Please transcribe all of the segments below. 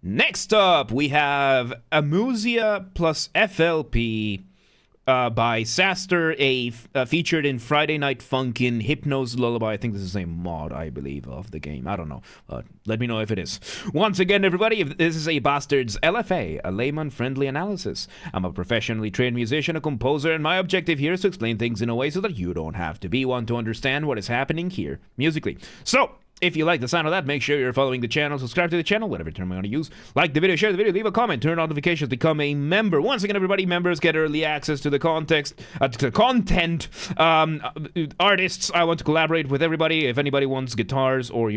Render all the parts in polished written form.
Next up, we have Amusia plus FLP by Saster, featured in Friday Night Funkin' Hypno's Lullaby. I think this is a mod, I believe, of the game. I don't know. Let me know if it is. Once again, everybody, this is a Basterd's LFA, a Layman-Friendly analysis. I'm a professionally trained musician, a composer, and my objective here is to explain things in a way so that you don't have to be one to understand what is happening here musically. So, if you like the sound of that, make sure you're following the channel, subscribe to the channel, whatever term you want to use. Like the video, share the video, leave a comment, turn on notifications, become a member. Once again, everybody, members get early access to the content. Artists, I want to collaborate with everybody. If anybody wants guitars or,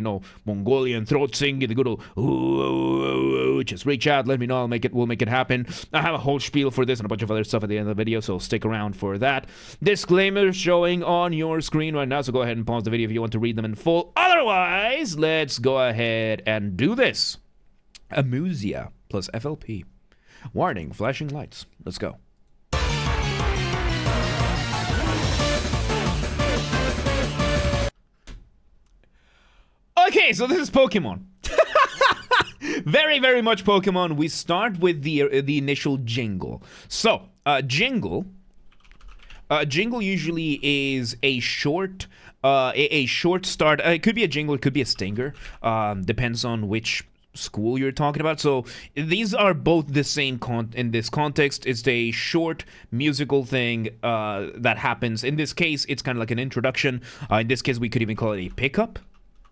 Mongolian throat singing, the good old ooh, just reach out, let me know, we'll make it happen. I have a whole spiel for this and a bunch of other stuff at the end of the video, so stick around for that. Disclaimers showing on your screen right now, so go ahead and pause the video if you want to read them in full. Otherwise, let's go ahead and do this. Amusia plus FLP. Warning, flashing lights. Let's go. Okay, so this is Pokemon. Very, very much Pokemon. We start with the initial jingle. So, jingle usually is a short start. It could be a jingle, it could be a stinger. Depends on which school you're talking about. So these are both the same in this context. It's a short musical thing that happens. In this case, it's kind of like an introduction. In this case, we could even call it a pickup.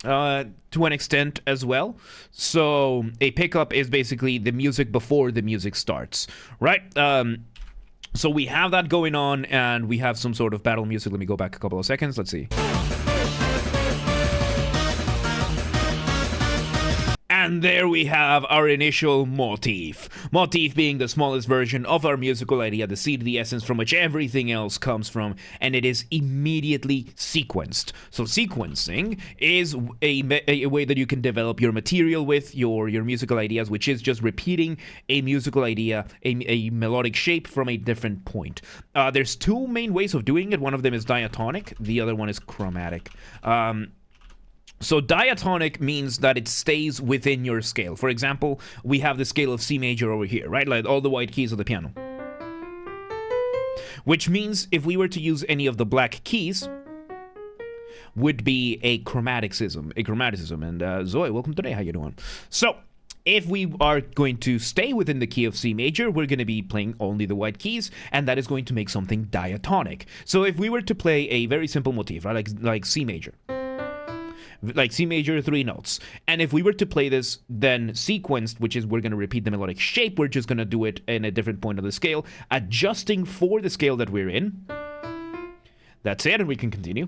To an extent as well. So a pickup is basically the music before the music starts, right? So we have that going on, and we have some sort of battle music. Let me go back a couple of seconds. Let's see. And there we have our initial motif. Motif being the smallest version of our musical idea, the seed, the essence from which everything else comes from, and it is immediately sequenced. So sequencing is a way that you can develop your material with, your musical ideas, which is just repeating a musical idea, a melodic shape from a different point. There's two main ways of doing it. One of them is diatonic, the other one is chromatic. So diatonic means that it stays within your scale. For example, we have the scale of C major over here, right? Like all the white keys of the piano. Which means if we were to use any of the black keys, would be a chromaticism. And Zoe, welcome today. How you doing? So, if we are going to stay within the key of C major, we're going to be playing only the white keys, and that is going to make something diatonic. So if we were to play a very simple motif, right, like C major, like C major, 3 notes. And if we were to play this then sequenced, which is we're going to repeat the melodic shape, we're just going to do it in a different point of the scale, adjusting for the scale that we're in. That's it, and we can continue.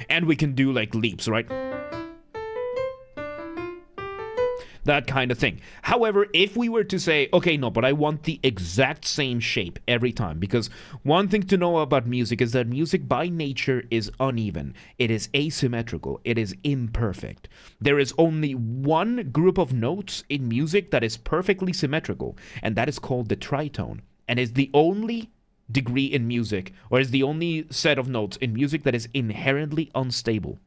And we can do like leaps, right? That kind of thing. However, if we were to say, okay, no, but I want the exact same shape every time, because one thing to know about music is that music by nature is uneven. It is asymmetrical. It is imperfect. There is only one group of notes in music that is perfectly symmetrical, and that is called the tritone, and is the only degree in music, or is the only set of notes in music that is inherently unstable.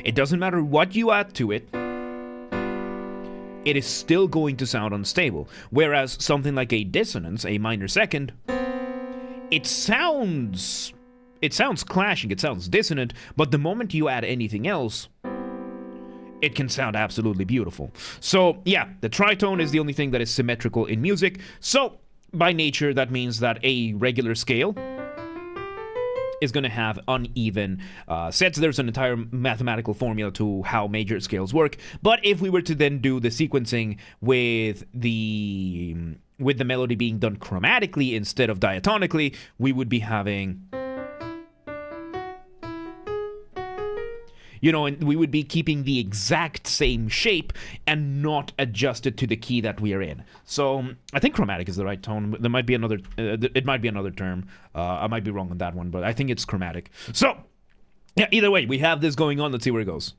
It doesn't matter what you add to it, it is still going to sound unstable. Whereas something like a dissonance, a minor second, it sounds clashing, it sounds dissonant, but the moment you add anything else, it can sound absolutely beautiful. So yeah, the tritone is the only thing that is symmetrical in music. So by nature, that means that a regular scale is going to have uneven sets. There's an entire mathematical formula to how major scales work. But if we were to then do the sequencing with the melody being done chromatically instead of diatonically, we would be having, and we would be keeping the exact same shape and not adjusted to the key that we are in. So I think chromatic is the right tone. There might be another, it might be another term. I might be wrong on that one, but I think it's chromatic. So yeah, either way, we have this going on. Let's see where it goes.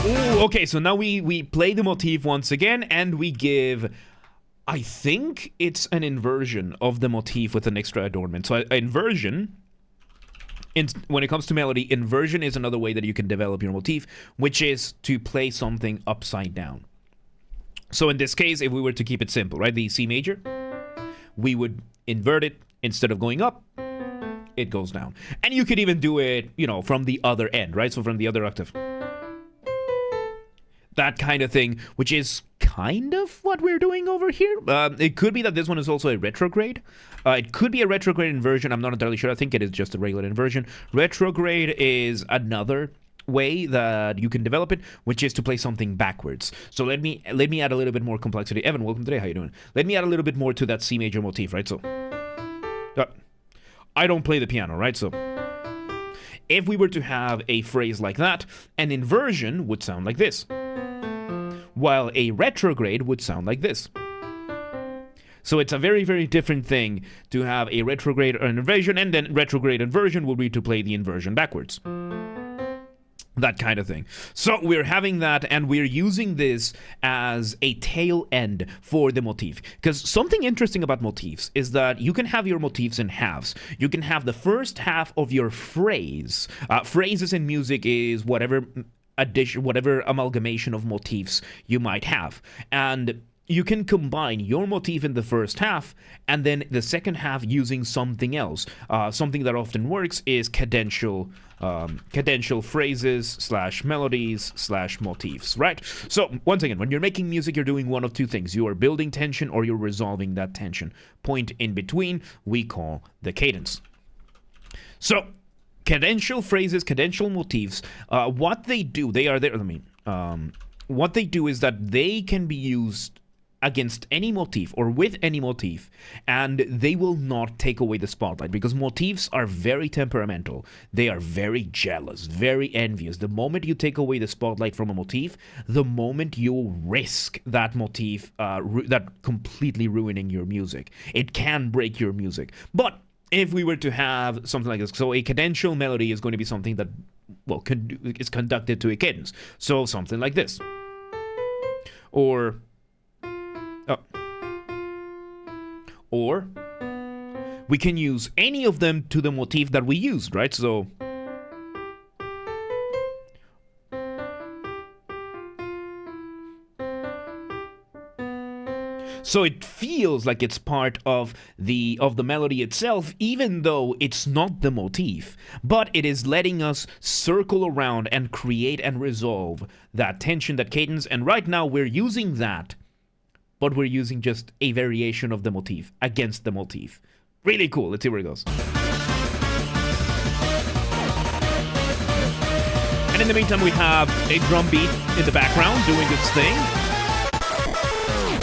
Ooh, okay, so now we play the motif once again, and we give, I think it's an inversion of the motif with an extra adornment. So inversion when it comes to melody, inversion is another way that you can develop your motif, which is to play something upside down. So in this case, if we were to keep it simple, right, the C major, we would invert it. Instead of going up, it goes down. And you could even do it, you know, from the other end, right? So from the other octave. That kind of thing, which is kind of what we're doing over here. It could be that this one is also a retrograde. It could be a retrograde inversion. I'm not entirely sure. I think it is just a regular inversion. Retrograde is another way that you can develop it, which is to play something backwards. So let me add a little bit more complexity. Evan, welcome today. How you doing? Let me add a little bit more to that C major motif, right? So I don't play the piano, right? So if we were to have a phrase like that, an inversion would sound like this, while a retrograde would sound like this. So it's a very, very different thing to have a retrograde or an inversion, and then retrograde inversion will be to play the inversion backwards. That kind of thing. So we're having that, and we're using this as a tail end for the motif. Because something interesting about motifs is that you can have your motifs in halves. You can have the first half of your phrase. Phrases in music is whatever addition, whatever amalgamation of motifs you might have. And you can combine your motif in the first half and then the second half using something else. Something that often works is cadential phrases / melodies / motifs, right? So once again, when you're making music, you're doing one of two things. You are building tension or you're resolving that tension. Point in between we call the cadence. So cadential phrases, cadential motifs, what they do, what they do is that they can be used against any motif or with any motif, and they will not take away the spotlight, because motifs are very temperamental. They are very jealous, very envious. The moment you take away the spotlight from a motif, the moment you risk that motif that completely ruining your music. It can break your music. But if we were to have something like this, so a cadential melody is going to be something that, well, is conducted to a cadence. So something like this. Or we can use any of them to the motif that we used, right? So it feels like it's part of the melody itself, even though it's not the motif, but it is letting us circle around and create and resolve that tension, that cadence. And right now we're using that, but we're using just a variation of the motif against the motif. Really cool. Let's see where it goes. And in the meantime, we have a drum beat in the background doing its thing.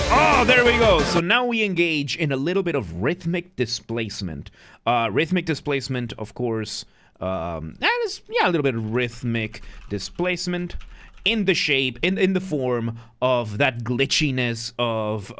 Oh, there we go. So now we engage in a little bit of rhythmic displacement. Rhythmic displacement, of course, that is, a little bit of rhythmic displacement in the shape, in the form of that glitchiness of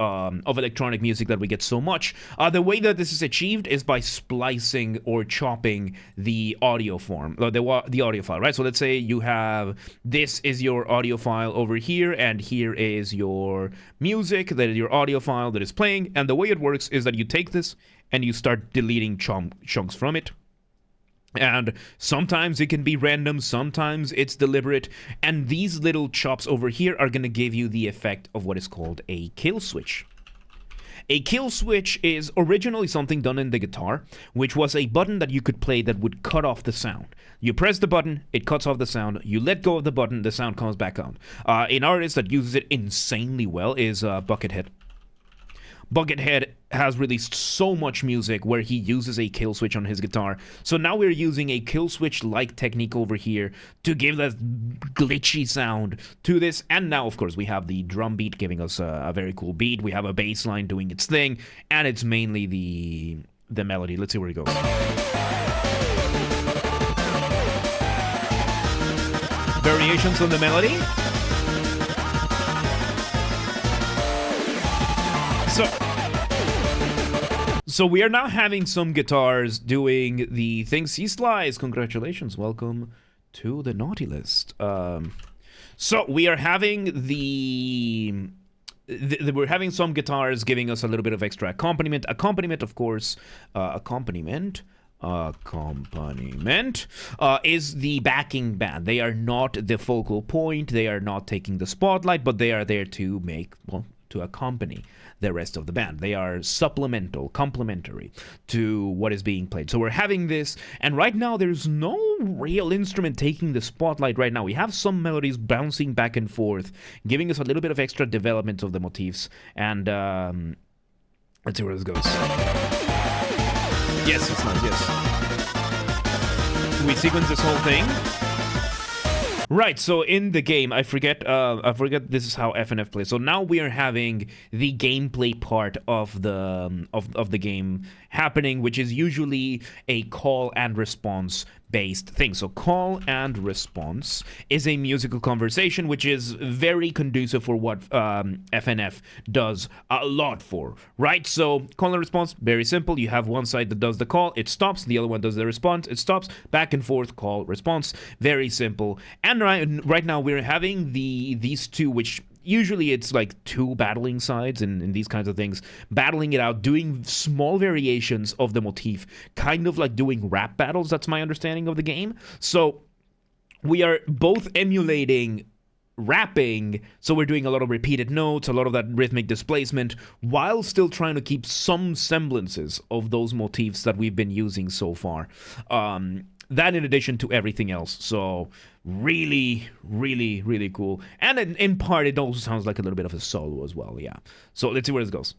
electronic music that we get so much. The way that this is achieved is by splicing or chopping the audio form, the audio file, right? So let's say you have, this is your audio file over here, and here is your music, that is your audio file that is playing, and the way it works is that you take this and you start deleting chunks from it. And sometimes it can be random, sometimes it's deliberate, and these little chops over here are going to give you the effect of what is called a kill switch. A kill switch is originally something done in the guitar, which was a button that you could play that would cut off the sound. You press the button, it cuts off the sound. You let go of the button, the sound comes back on. An artist that uses it insanely well is Buckethead. Buckethead has released so much music where he uses a kill switch on his guitar. So now we're using a kill switch-like technique over here to give that glitchy sound to this. And now, of course, we have the drum beat giving us a very cool beat. We have a bass line doing its thing, and it's mainly the melody. Let's see where it goes. Variations on the melody. So we are now having some guitars doing the things. C-Slice, congratulations, welcome to the naughty list. So we are having we're having some guitars giving us a little bit of extra accompaniment. Accompaniment, of course, accompaniment Accompaniment is the backing band. They are not the focal point. They are not taking the spotlight, but they are there to make, well, to accompany the rest of the band. They are supplemental, complementary to what is being played. So we're having this, and right now there's no real instrument taking the spotlight right now. We have some melodies bouncing back and forth, giving us a little bit of extra development of the motifs, and let's see where this goes. Yes, it's nice, yes. We sequence this whole thing. Right, so in the game, I forget this is how FNF plays. So now we are having the gameplay part of the game happening, which is usually a call and response based thing. So call and response is a musical conversation, which is very conducive for what FNF does a lot for, right? So call and response, very simple. You have one side that does the call, it stops. The other one does the response, it stops. Back and forth, call, response, very simple. And right now we're having these two, which usually it's like two battling sides in these kinds of things, battling it out, doing small variations of the motif, kind of like doing rap battles. That's my understanding of the game. So we are both emulating rapping, so we're doing a lot of repeated notes, a lot of that rhythmic displacement, while still trying to keep some semblances of those motifs that we've been using so far. That in addition to everything else. So really, really, really cool. And in part, it also sounds like a little bit of a solo as well, yeah. So let's see where this goes.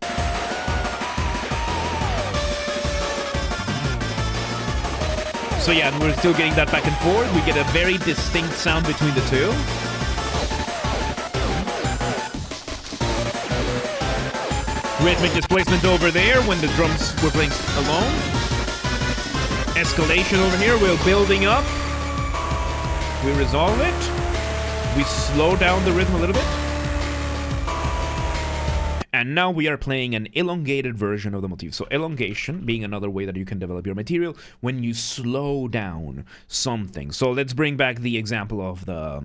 So yeah, and we're still getting that back and forth. We get a very distinct sound between the two. Rhythmic displacement over there when the drums were playing alone. Escalation over here, we're building up. We resolve it. We slow down the rhythm a little bit. And now we are playing an elongated version of the motif. So elongation being another way that you can develop your material when you slow down something. So let's bring back the example of the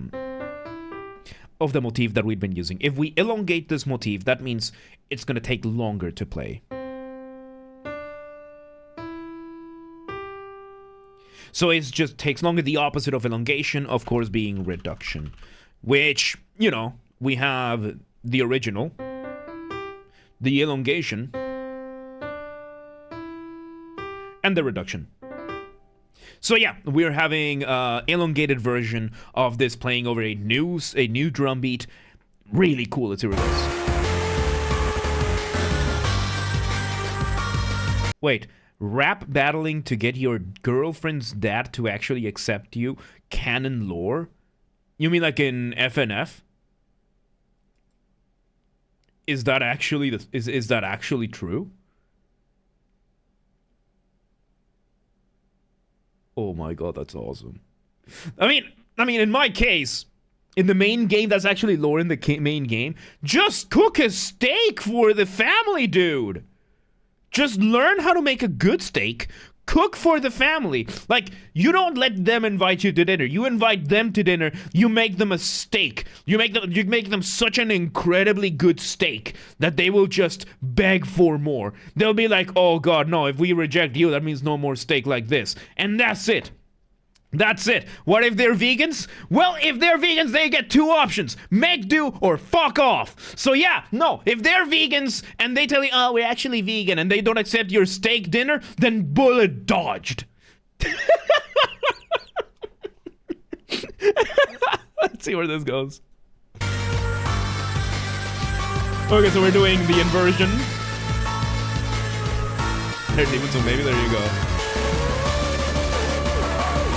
motif that we've been using. If we elongate this motif, that means it's going to take longer to play. So it just takes longer. The opposite of elongation, of course, being reduction. Which, you know, we have the original, the elongation, and the reduction. So yeah, we're having elongated version of this playing over a new drum beat. Really cool. Let's see where it goes. Wait. Rap battling to get your girlfriend's dad to actually accept you? Canon lore? You mean like in FNF? Is that actually is that actually true? Oh my god, that's awesome. I mean, in my case, in the main game, that's actually lore in the main game. Just cook a steak for the family, dude. Just learn how to make a good steak, cook for the family. Like, you don't let them invite you to dinner. You invite them to dinner, you make them a steak. You make them such an incredibly good steak that they will just beg for more. They'll be like, oh god, no, if we reject you, that means no more steak like this. And that's it. That's it. What if they're vegans? Well, if they're vegans, they get two options. Make do or fuck off. So yeah, no, if they're vegans and they tell you, oh, we're actually vegan, and they don't accept your steak dinner, then bullet dodged. Let's see where this goes. Okay, so we're doing the inversion. There's even some, maybe there you go.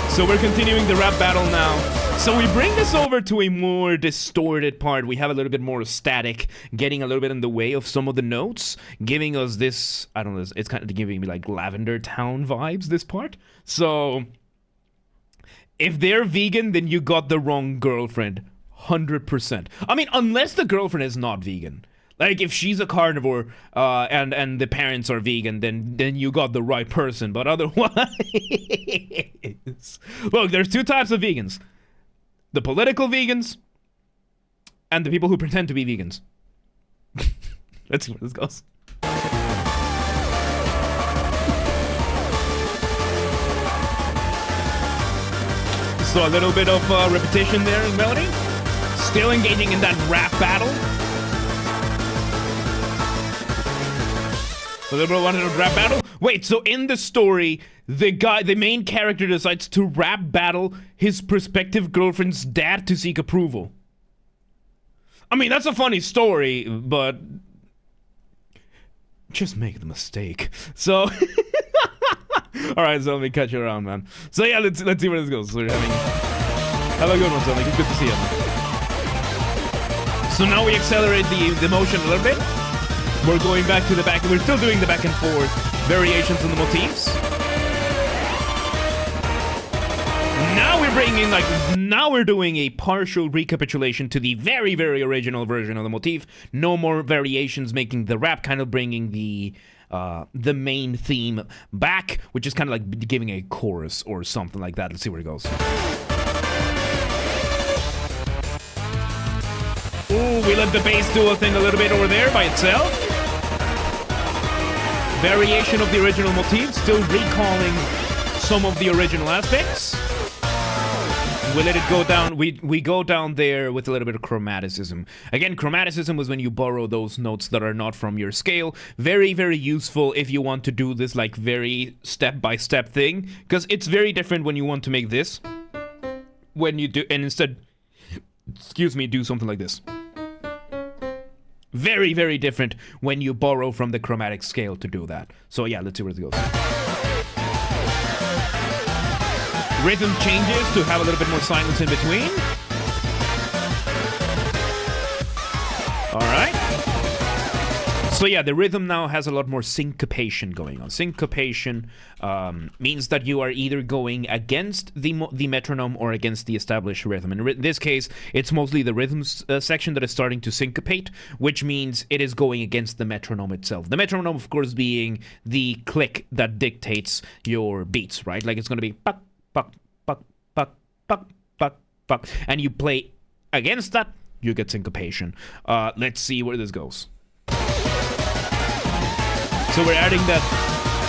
So we're continuing the rap battle now. So we bring this over to a more distorted part. We have a little bit more static, getting a little bit in the way of some of the notes, giving us this, I don't know, it's kind of giving me like Lavender Town vibes, this part. So if they're vegan, then you got the wrong girlfriend, 100%. I mean, unless the girlfriend is not vegan. Like, if she's a carnivore and the parents are vegan, then you got the right person. But otherwise... Look, there's two types of vegans. The political vegans and the people who pretend to be vegans. Let's see where this goes. So a little bit of repetition there in melody. Still engaging in that rap battle. A little bit of rap battle. Wait, so in the story, the main character decides to rap battle his prospective girlfriend's dad to seek approval. I mean, that's a funny story, but just make the mistake. So, all right, so let me catch you around, man. So yeah, let's see where this goes. So we're have a good one, Sonic. It's good to see you, man. So now we accelerate the motion a little bit. We're going back to the back. We're still doing the back and forth variations on the motifs. Now we're doing a partial recapitulation to the very, very original version of the motif. No more variations, making the rap, kind of bringing the main theme back, which is kind of like giving a chorus or something like that. Let's see where it goes. Ooh, we let the bass do a thing a little bit over there by itself. Variation of the original motif, still recalling some of the original aspects. We let it go down. We go down there with a little bit of chromaticism. Again, chromaticism was when you borrow those notes that are not from your scale. Very, very useful if you want to do this like very step-by-step thing, because it's very different when you want to make this. When you do, and instead, excuse me, do something like this. Very, very different when you borrow from the chromatic scale to do that. So yeah, let's see where it goes. Rhythm changes to have a little bit more silence in between. Alright. So yeah, the rhythm now has a lot more syncopation going on. Syncopation means that you are either going against the metronome or against the established rhythm. In this case, it's mostly the rhythm section that is starting to syncopate, which means it is going against the metronome itself. The metronome, of course, being the click that dictates your beats, right? Like it's going to be puck, puck, puck, puck, puck, puck, puck, and you play against that, you get syncopation. Let's see where this goes. So we're adding that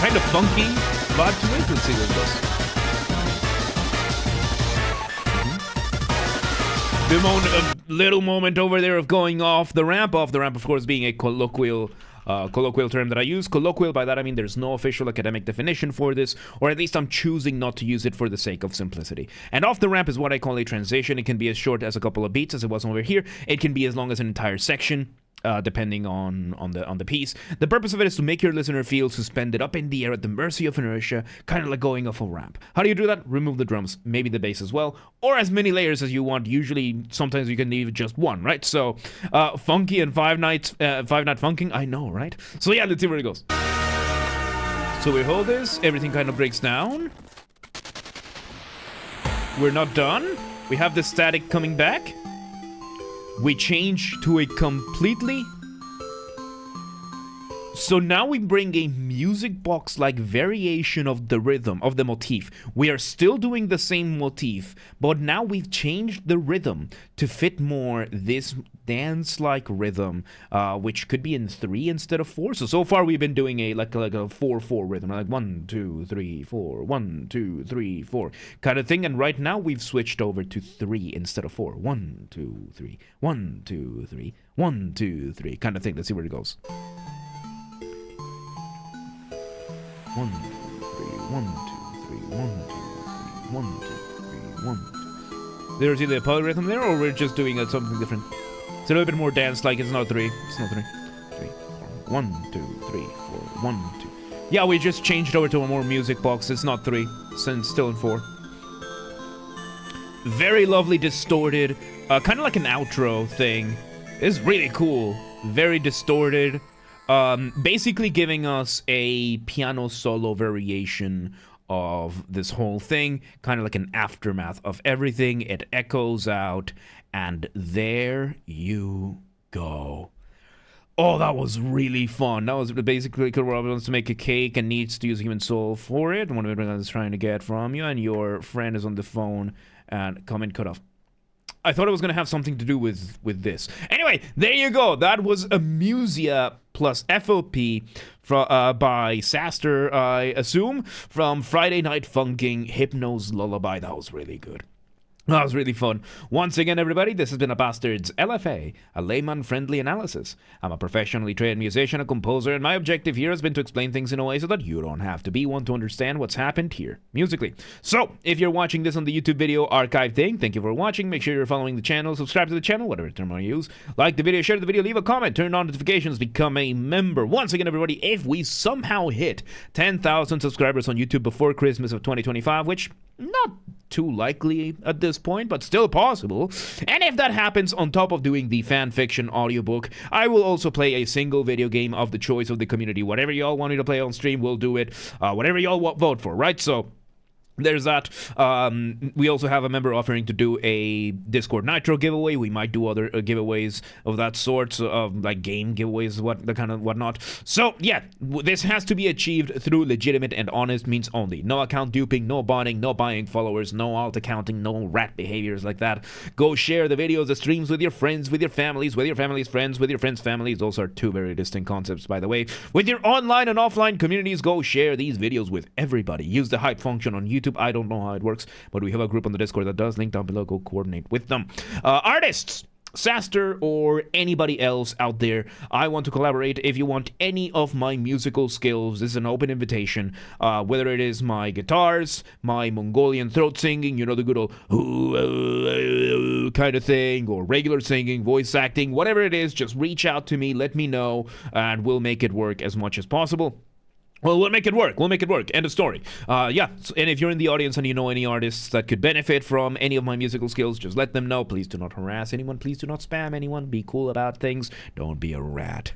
kind of funky vibe to it. Let's see where it goes. The little moment over there of going off the ramp. Off the ramp, of course, being a colloquial term that I use. Colloquial, by that I mean there's no official academic definition for this, or at least I'm choosing not to use it for the sake of simplicity. And off the ramp is what I call a transition. It can be as short as a couple of beats as it was over here. It can be as long as an entire section. Depending on the piece. The purpose of it is to make your listener feel suspended up in the air at the mercy of inertia, kind of like going off a ramp. How do you do that? Remove the drums, maybe the bass as well, or as many layers as you want. Usually, sometimes you can leave just one, right? So, funky and five night funking, I know, right? So yeah, let's see where it goes. So we hold this, everything kind of breaks down. We're not done. We have the static coming back. We change to a completely... So now we bring a music box-like variation of the rhythm, of the motif. We are still doing the same motif, but now we've changed the rhythm to fit more this dance-like rhythm, which could be in 3 instead of 4. So far we've been doing a like a 4/4 rhythm, like 1, 2, 3, 4, 1, 2, 3, 4 kind of thing. And right now we've switched over to 3 instead of 4. 1, 2, 3, 1, 2, 3, 1, 2, 3 kind of thing. Let's see where it goes. 1, 2, 3, 1, 2, 3, 1, 2, 3, 1, 2, 3, 1, 2. There's either a polyrhythm there, or we're just doing something different. It's a little bit more dance-like. It's not 3. It's not 3. 3, 4, 1, 2, 3, 4, 1, 2. Yeah, we just changed over to a more music box. It's not 3. It's still in 4. Very lovely, distorted. Kind of like an outro thing. It's really cool. Very distorted. Basically giving us a piano solo variation of this whole thing, kind of like an aftermath of everything. It echoes out, and there you go. Oh, that was really fun. That was basically Rob wants to make a cake and needs to use human soul for it. One of everything I was trying to get from you, and your friend is on the phone, and comment cut off. I thought it was going to have something to do with this. Anyway, there you go. That was Amusia plus FLP by Saster, I assume, from Friday Night Funking' Hypno's Lullaby. That was really good. That was really fun. Once again, everybody, this has been a Basterd's LFA, a layman-friendly analysis. I'm a professionally trained musician, a composer, and my objective here has been to explain things in a way so that you don't have to be one to understand what's happened here, musically. So, if you're watching this on the YouTube video archive thing, thank you for watching. Make sure you're following the channel, subscribe to the channel, whatever term I use. Like the video, share the video, leave a comment, turn on notifications, become a member. Once again, everybody, if we somehow hit 10,000 subscribers on YouTube before Christmas of 2025, which not too likely at this point, but still possible. And if that happens, on top of doing the fan fiction audiobook, I will also play a single video game of the choice of the community. Whatever y'all want me to play on stream, we'll do it. Whatever y'all vote for, right? So there's that. We also have a member offering to do a Discord Nitro giveaway. We might do other giveaways of that sort, of like game giveaways, whatnot. So yeah, this has to be achieved through legitimate and honest means only. No account duping, no botting, no buying followers, no alt accounting, no rat behaviors like that. Go share the videos, the streams with your friends, with your families, with your family's friends, with your friends' families. Those are two very distinct concepts, by the way. With your online and offline communities, go share these videos with everybody. Use the hype function on YouTube. I don't know how it works, but we have a group on the Discord that does. Link down below. Go coordinate with them. Artists, Saster or anybody else out there, I want to collaborate. If you want any of my musical skills, this is an open invitation. Whether it is my guitars, my Mongolian throat singing, you know, the good old kind of thing, or regular singing, voice acting, whatever it is, just reach out to me, let me know, and we'll make it work as much as possible. Well, we'll make it work. We'll make it work. End of story. Yeah, and if you're in the audience and you know any artists that could benefit from any of my musical skills, just let them know. Please do not harass anyone. Please do not spam anyone. Be cool about things. Don't be a rat.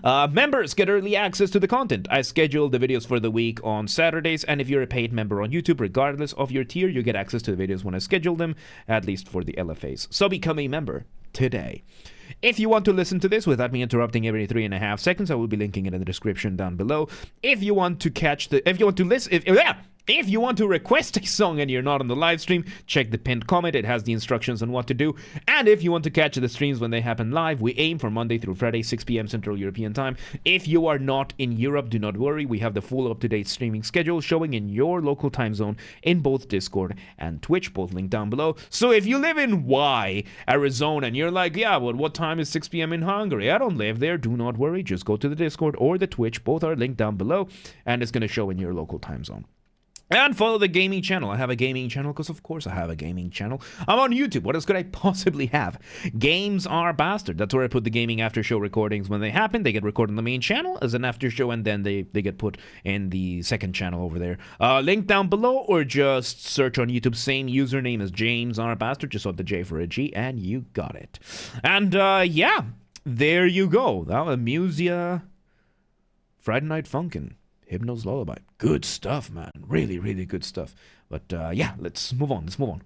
Members get early access to the content. I schedule the videos for the week on Saturdays, and if you're a paid member on YouTube, regardless of your tier, you get access to the videos when I schedule them, at least for the LFAs. So become a member today. If you want to listen to this without me interrupting every 3.5 seconds, I will be linking it in the description down below. If you want to if you want to request a song and you're not on the live stream, check the pinned comment. It has the instructions on what to do. And if you want to catch the streams when they happen live, we aim for Monday through Friday, 6 p.m. Central European Time. If you are not in Europe, do not worry. We have the full up-to-date streaming schedule showing in your local time zone in both Discord and Twitch, both linked down below. So if you live in Arizona, and you're like, yeah, well, what time is 6 p.m. in Hungary? I don't live there. Do not worry. Just go to the Discord or the Twitch. Both are linked down below, and it's going to show in your local time zone. And follow the gaming channel. I have a gaming channel because, of course, I have a gaming channel. I'm on YouTube. What else could I possibly have? Games are Basterd. That's where I put the gaming after show recordings. When they happen, they get recorded on the main channel as an after show, and then they get put in the second channel over there. Link down below, or just search on YouTube. Same username as James R. Basterd. Just swap the J for a G, and you got it. And yeah, there you go. That was Amusia, Friday Night Funkin'. Hypno's Lullaby. Good stuff, man. Really, really good stuff. But yeah, let's move on.